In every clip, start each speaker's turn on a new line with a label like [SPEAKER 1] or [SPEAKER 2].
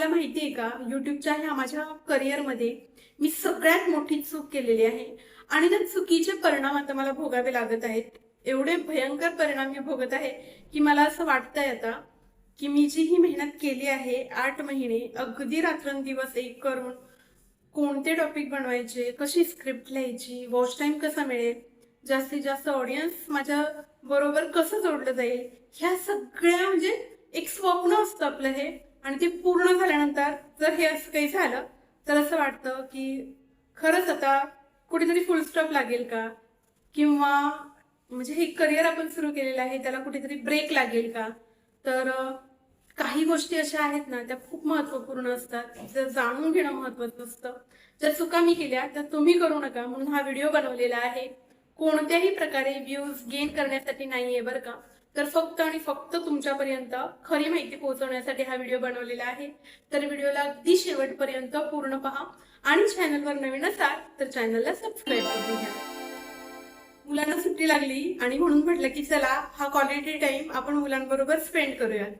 [SPEAKER 1] तुम्हाला माहिती आहे का, युट्यूबच्या ह्या माझ्या करिअरमध्ये मी सगळ्यात मोठी चूक केलेली आहे आणि त्या चुकीचे परिणाम आता मला भोगावे लागत आहेत. एवढे भयंकर परिणाम मी भोगत आहे की मला असं वाटतंय आता की मी जी ही मेहनत केली आहे 8 महिने अगदी रात्रंदिवस एक करून कोणते टॉपिक बनवायचे, कशी स्क्रिप्ट लिहायची, वॉच टाइम कसा मिळेल, जास्तीत जास्त ऑडियन्स माझ्या बरोबर कसं जोडलं जाईल, ह्या सगळ्या म्हणजे एक स्वप्न असतं आपलं हे. आणि ते पूर्ण झाल्यानंतर जर हे असं काही झालं तर असं वाटतं की खरंच आता कुठेतरी फुल स्टॉप लागेल का, किंवा म्हणजे हे करिअर आपण सुरू केलेलं आहे त्याला कुठेतरी ब्रेक लागेल का. तर काही गोष्टी अशा आहेत ना, त्या खूप महत्वपूर्ण असतात, जर जाणून घेणं महत्वाचं असतं. ज्या चुका मी केल्या त्या तुम्ही करू नका म्हणून हा व्हिडिओ बनवलेला आहे. कोणत्याही प्रकारे व्ह्यूज गेन करण्यासाठी नाहीये बरं का, तर फक्त आणि फक्त तुमच्यापर्यंत खरी माहिती पोहोचवण्यासाठी हा व्हिडिओ बनवलेला आहे. तर व्हिडिओला अगदी शेवटपर्यंत पूर्ण पहा आणि चॅनलवर नवीन असाल तर चॅनलला सबस्क्राईब करून घ्या. मुलांना सुट्टी लागली आणि म्हणून म्हटलं की चला हा क्वालिटी टाइम आपण मुलांबरोबर स्पेंड करूयात.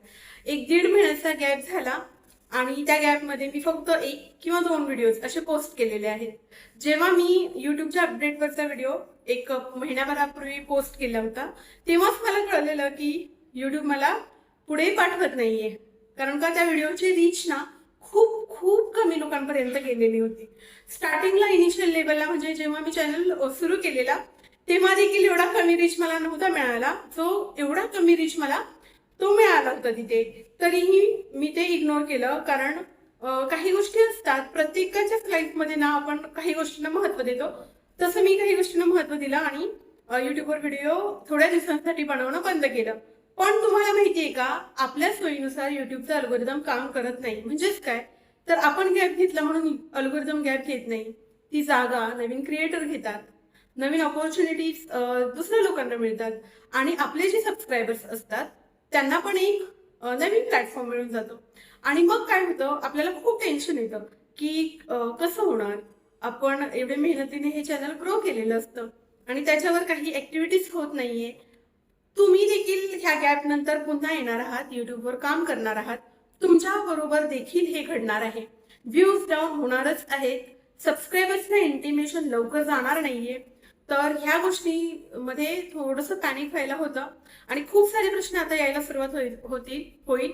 [SPEAKER 1] 1-1.5 महिन्याचा गॅप झाला आणि त्या गॅपमध्ये मी फक्त 1 किंवा 2 व्हिडिओज असे पोस्ट केलेले आहेत. जेव्हा मी युट्यूबच्या अपडेटवरचा व्हिडिओ 1 महिन्याभरापूर्वी पोस्ट केला होता तेव्हाच मला कळलेलं की युट्यूब मला पुढे पाठवत नाहीये, कारण का त्या व्हिडिओची रीच ना खूप खूप कमी लोकांपर्यंत गेलेली होती. स्टार्टिंगला इनिशियल लेवलला म्हणजे जेव्हा मी चॅनल सुरू केलेला तेव्हा देखील एवढा कमी रीच मला नव्हता मिळाला, जो एवढा कमी रीच मला तो मिळाला होता तिथे. तरीही मी ते इग्नोर केलं, कारण काही गोष्टी असतात प्रत्येकाच्याच लाईफमध्ये ना, आपण काही गोष्टींना महत्व देतो, तसं मी काही गोष्टींना महत्व दिलं आणि युट्यूबवर व्हिडिओ थोड्या दिवसांसाठी बनवणं बंद केलं. पण तुम्हाला माहितीये का, आपल्या सोयीनुसार युट्यूबचं अल्गोरिदम काम करत नाही. म्हणजेच काय, तर आपण गॅप घेतला म्हणून अल्गोरिदम गॅप घेत नाही. ती जागा नवीन क्रिएटर घेतात, नवीन ऑपॉर्च्युनिटीज दुसऱ्या लोकांना मिळतात आणि आपले जे सबस्क्रायबर्स असतात त्यांना पण एक नवीन प्लॅटफॉर्म मिळून जातो. आणि मग काय होतं, आपल्याला खूप टेन्शन येतं की कसं होणार, आपण एवढे मेहनतीने हे चॅनल ग्रो केलेलं असतं आणि त्याच्यावर काही ऍक्टिव्हिटीज होत नाहीये. तुम्ही देखील ह्या गॅप नंतर पुन्हा येणार आहात, युट्यूबवर काम करणार आहात, तुमच्या बरोबर देखील हे घडणार आहे. व्ह्यूज डाऊन होणारच आहेत, सबस्क्रायबर्सला इंटिमेशन लवकर जाणार नाहीये. तर ह्या गोष्टीमध्ये थोडंसं पॅनिक व्हायला होतं आणि खूप सारे प्रश्न आता यायला सुरुवात होईल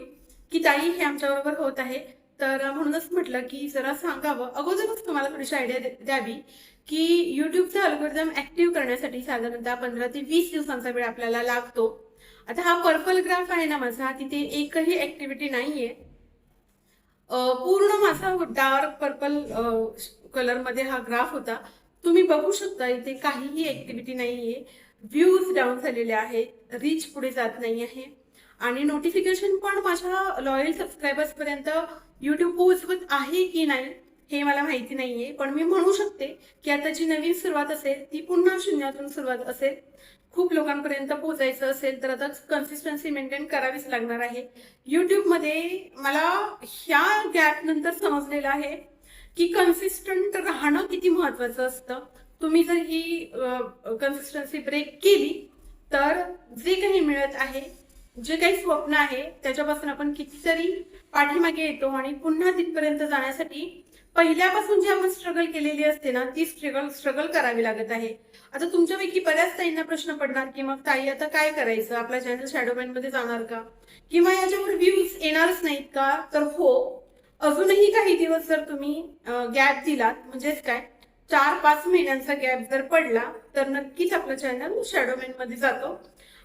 [SPEAKER 1] की ताई हे आमच्याबरोबर होत आहे. तर म्हणूनच म्हटलं की जरा सांगावं, अगोदरच तुम्हाला थोडीशी आयडिया द्यावी की युट्यूबचा अल्गोरिदम ऍक्टिव्ह करण्यासाठी साधारणतः 15 ते 20 दिवसांचा वेळ आपल्याला लागतो. आता हा पर्पल ग्राफ आहे ना माझा, तिथे एकही ऍक्टिव्हिटी नाहीये. पूर्ण माझा डार्क पर्पल कलर मध्ये हा ग्राफ होता. तुम्ही बघू शकता इथे काहीही ऍक्टिव्हिटी नाहीये. व्ह्यूज डाऊन झालेले आहेत, रीच पुढे जात नाही आहे आणि नोटिफिकेशन पण माझ्या लॉयल सबस्क्रायबर्स पर्यंत युट्यूब पोहोचवत आहे की नाही हे मला माहिती नाहीये. पण मी म्हणू शकते की आता जी नवीन सुरुवात असेल ती पुन्हा शून्यातून सुरुवात असेल. खूप लोकांपर्यंत पोहोचायचं असेल तर आता कन्सिस्टन्सी मेंटेन करावीच लागणार आहे. युट्यूबमध्ये मला ह्या गॅप नंतर समजलेलं आहे की कन्सिस्टंट राहणं किती महत्वाचं असतं. तुम्ही जर ही कन्सिस्टन्सी ब्रेक केली तर जे काही मिळत आहे, जे काही स्वप्न आहे त्याच्यापासून आपण कितीतरी पाठीमागे येतो आणि पुन्हा तिथपर्यंत जाण्यासाठी पहिल्यापासून जी आपण स्ट्रगल केलेली असते ना, ती स्ट्रगल करावी लागत आहे. आता तुमच्यापैकी बऱ्याच ताईंना प्रश्न पडणार की मग ताई आता काय करायचं, आपला चॅनल शॅडोबॅन मध्ये जाणार का, किंवा याच्यावर व्ह्यूज येणारच नाहीत का. तर हो, अजूनही काही दिवस जर तुम्ही गॅप दिलात, म्हणजेच काय 4-5 महिन्यांचा गॅप जर पडला तर नक्कीच आपलं चॅनल शॅडोमॅन मध्ये जातो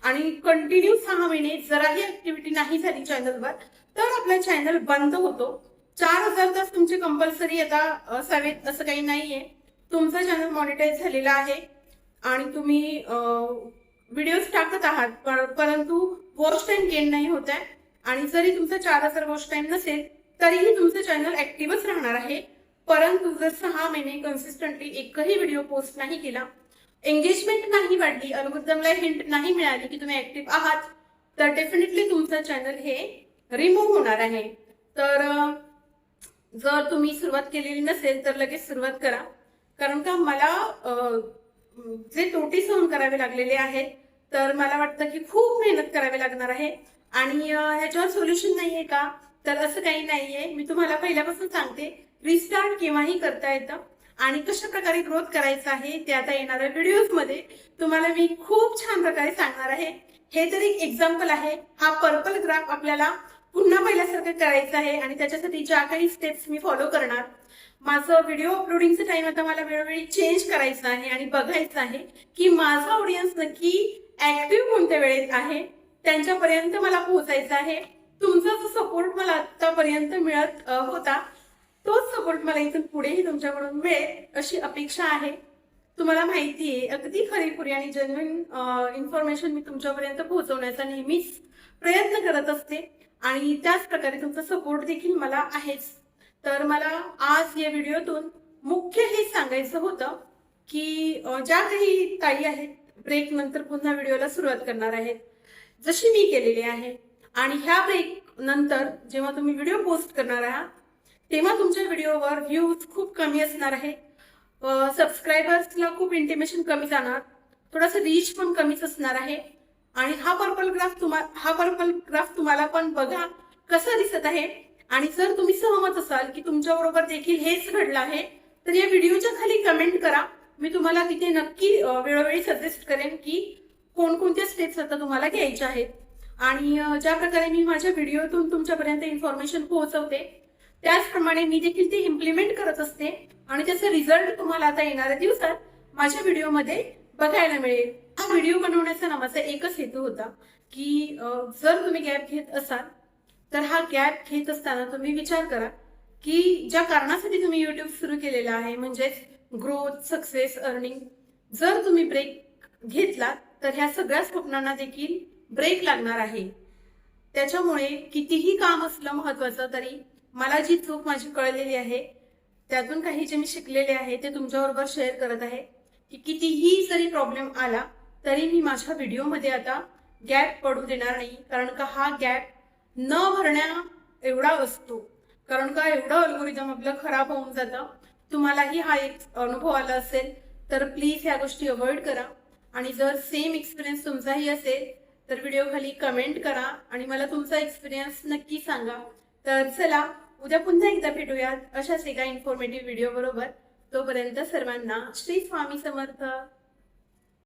[SPEAKER 1] आणि कंटिन्यू 6 महिने जराही ऍक्टिव्हिटी नाही झाली चॅनलवर तर आपला चॅनल बंद होतो. 4000 तास तुमचे कंपल्सरी आता असावेत असं काही नाहीये. तुमचा चॅनल मॉनिटाईज झालेला आहे आणि तुम्ही व्हिडिओज टाकत आहात, परंतु वॉच टाइम गेन नाही होत आहे. आणि जरी तुमचा 4000 वॉच टाइम नसेल तरीही तुमचं चॅनल ऍक्टिव्हच राहणार आहे. परंतु जर 6 महिने कन्सिस्टंटली एकही व्हिडिओ पोस्ट नाही केला, एंगेजमेंट नाही वाढली, अल्गोरिदमला हिंट नाही मिळाली की तुम्ही ऍक्टिव्ह आहात, तर डेफिनेटली तुमचं चॅनल हे रिमूव्ह होणार आहे. तर जर तुम्ही सुरुवात केलेली नसेल तर लगेच सुरुवात करा, कारण का मला जे तोटे सहन करावे लागलेले आहेत तर मला वाटतं की खूप मेहनत करावी लागणार आहे आणि ह्याच्यावर सोल्युशन नाहीये का, तर असं काही नाहीये. मी तुम्हाला पहिल्यापासून सांगते, रिस्टार्ट केव्हाही करता येतं आणि कशा प्रकारे ग्रोथ करायचं आहे ते आता येणाऱ्या व्हिडिओज मध्ये तुम्हाला मी खूप छान प्रकारे सांगणार आहे. हे तर एक एक्झाम्पल आहे. हा पर्पल ग्राफ आपल्याला पुन्हा पहिल्यासारखं करायचं आहे आणि त्याच्यासाठी ज्या काही स्टेप्स मी फॉलो करणार, माझं व्हिडिओ अपलोडिंगचं टाइम आता मला वेळोवेळी चेंज करायचं आहे आणि बघायचं आहे की माझा ऑडियन्स नक्की ऍक्टिव्ह कोणत्या वेळेत आहे, त्यांच्यापर्यंत मला पोहोचायचं आहे. तुमचा जो सपोर्ट मला आतापर्यंत मिळत होता तोच सपोर्ट मला इथून पुढेही तुमच्याकडून मिळेल अशी अपेक्षा आहे. तुम्हाला माहिती आहे, अगदी खरीखुरी आणि जेन्युइन इन्फॉर्मेशन मी तुमच्यापर्यंत पोहोचवण्याचा नेहमीच प्रयत्न करत असते आणि त्याच प्रकारे तुमचा सपोर्ट देखील मला आहेच. तर मला आज या व्हिडिओतून मुख्य हे सांगायचं होतं की ज्या काही ताई आहेत ब्रेक नंतर पुन्हा व्हिडिओला सुरुवात करणार आहेत, जशी मी केलेली आहे, आणि ह्या ब्रेक नंतर जेव्हा तुम्ही व्हिडिओ पोस्ट करणार आहात तेव्हा तुमच्या व्हिडिओवर व्ह्यूज खूप कमी असणार आहे, सबस्क्रायबर्सला खूप इंटिमेशन कमी जाणार, थोडासा रीच पण कमीच असणार आहे. आणि हा पर्पल ग्राफ तुम्हाला पण बघा कसा दिसत आहे. आणि जर तुम्ही सहमत असाल की तुमच्या बरोबर देखील हेच घडलं आहे तर या व्हिडिओच्या खाली कमेंट करा. मी तुम्हाला तिथे नक्की वेळोवेळी सजेस्ट करेन की कोणकोणत्या स्टेप्स आता तुम्हाला घ्यायच्या आहेत. आणि ज्या प्रकारे मी माझ्या व्हिडिओतून तुमच्यापर्यंत इन्फॉर्मेशन पोहोचवते त्याचप्रमाणे मी देखील ते इम्प्लिमेंट करत असते आणि त्याचा रिझल्ट तुम्हाला आता येणाऱ्या दिवसात माझ्या व्हिडिओमध्ये बघायला मिळेल. हा व्हिडिओ बनवण्याचा ना माझा एकच हेतू होता की जर तुम्ही गॅप घेत असाल तर हा गॅप घेत असताना तुम्ही विचार करा की ज्या कारणासाठी तुम्ही युट्यूब सुरू केलेलं आहे, म्हणजेच ग्रोथ, सक्सेस, अर्निंग, जर तुम्ही ब्रेक घेतला तर ह्या सगळ्या स्वप्नांना देखील ब्रेक लागणार आहे. त्याच्यामुळे कितीही काम असलं महत्वाचं तरी मला जी चूक माझी कळलेली आहे त्यातून काही जे मी शिकलेले आहे ते तुमच्याबरोबर शेअर करत आहे की कितीही जरी प्रॉब्लेम आला तरी मी माझ्या व्हिडिओमध्ये आता गॅप पडू देणार नाही. कारण का हा गॅप न भरण्या एवढा असतो, कारण का एवढं अल्गोरिदम आपलं खराब होऊन जातं. तुम्हालाही हा एक अनुभव आला असेल तर प्लीज ह्या गोष्टी अवॉइड करा. आणि जर सेम एक्सपिरियन्स तुमचाही असेल तर व्हिडिओ खाली कमेंट करा आणि मला तुमचा एक्सपिरियन्स नक्की सांगा. तर चला, उद्या पुन्हा एकदा भेटूयात अशाच एका इन्फॉर्मेटिव्ह व्हिडिओ बरोबर. तोपर्यंत सर्वांना श्री स्वामी समर्थ.